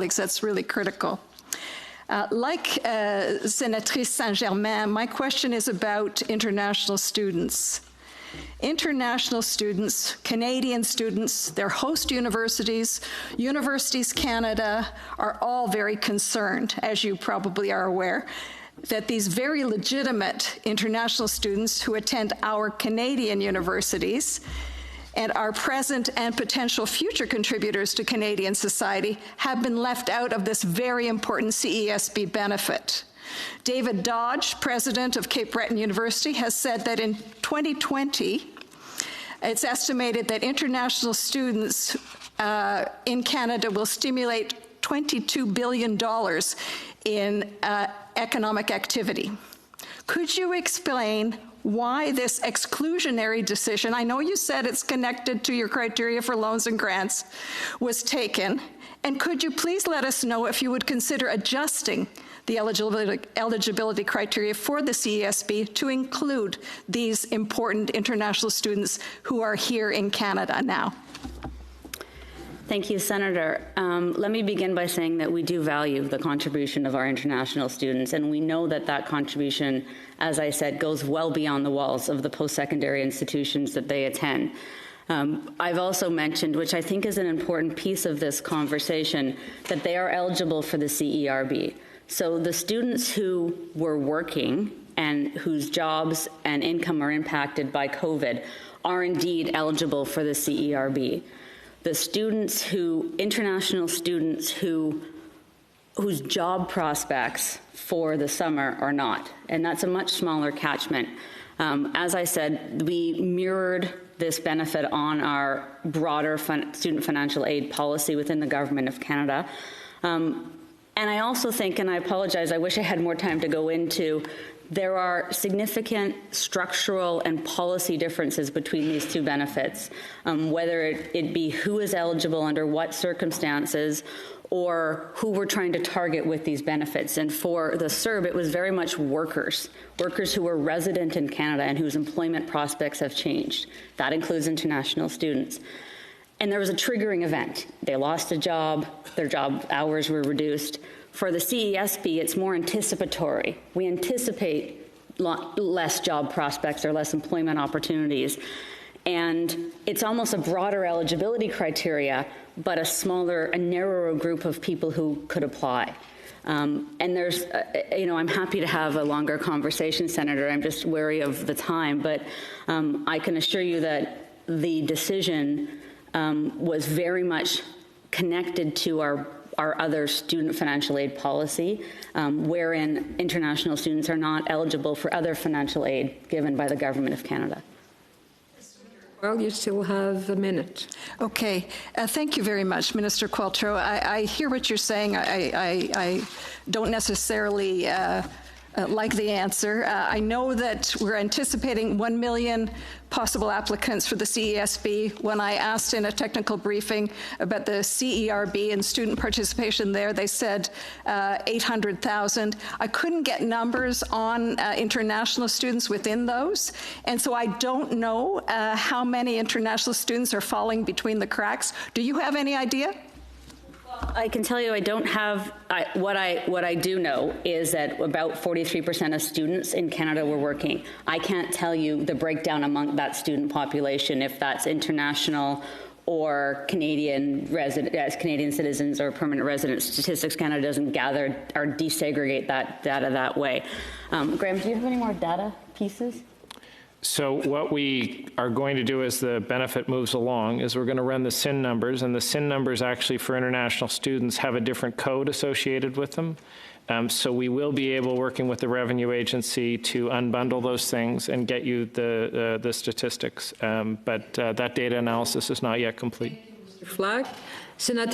colleagues, that's really critical. Like Senatrice Saint-Germain, my question is about international students. International students, Canadian students, their host universities, Universities Canada are all very concerned, as you probably are aware, that these very legitimate international students who attend our Canadian universities and are present and potential future contributors to Canadian society have been left out of this very important CESB benefit. David Dodge, president of Cape Breton University, has said that in 2020, it's estimated that international students in Canada will stimulate $22 billion in economic activity. Could you explain why this exclusionary decision, I know you said it's connected to your criteria for loans and grants, was taken, and could you please let us know if you would consider adjusting the eligibility criteria for the CESB to include these important international students who are here in Canada now? Thank you, Senator. Let me begin by saying that we do value the contribution of our international students, and we know that that contribution, as I said, goes well beyond the walls of the post-secondary institutions that they attend. I've also mentioned, which I think is an important piece of this conversation, that they are eligible for the CERB. So the students who were working and whose jobs and income are impacted by COVID are indeed eligible for the CERB. The students who, international students whose job prospects for the summer are not, and that's a much smaller catchment. As I said, we mirrored this benefit on our broader student financial aid policy within the Government of Canada. And I also think, and I apologize, I wish I had more time to go into, there are significant structural and policy differences between these two benefits, whether it be who is eligible under what circumstances or who we're trying to target with these benefits. And for the CERB, it was very much workers who were resident in Canada and whose employment prospects have changed. That includes international students. And there was a triggering event. They lost a job, their job hours were reduced. For the CESB, it's more anticipatory. We anticipate less job prospects or less employment opportunities. And it's almost a broader eligibility criteria, but a narrower group of people who could apply. And there's, I'm happy to have a longer conversation, Senator. I'm just wary of the time, but I can assure you that the decision was very much connected to our other student financial aid policy, wherein international students are not eligible for other financial aid given by the Government of Canada. Well, you still have a minute. Okay. Thank you very much, Minister Qualtrough. I hear what you're saying. I don't necessarily like the answer. I know that we're anticipating 1 million possible applicants for the CESB. When I asked in a technical briefing about the CERB and student participation there, they said 800,000. I couldn't get numbers on international students within those, and so I don't know how many international students are falling between the cracks. Do you have any idea? I can tell you I don't have, what I do know is that about 43% of students in Canada were working. I can't tell you the breakdown among that student population, if that's international or Canadian citizens or permanent residents. Statistics Canada doesn't gather or desegregate that data that way. Graham, do you have any more data pieces? So what we are going to do as the benefit moves along is we're going to run the SIN numbers, and the SIN numbers actually for international students have a different code associated with them. So we will be able, working with the Revenue Agency, to unbundle those things and get you the statistics. But that data analysis is not yet complete. Mr. Flagg. Senator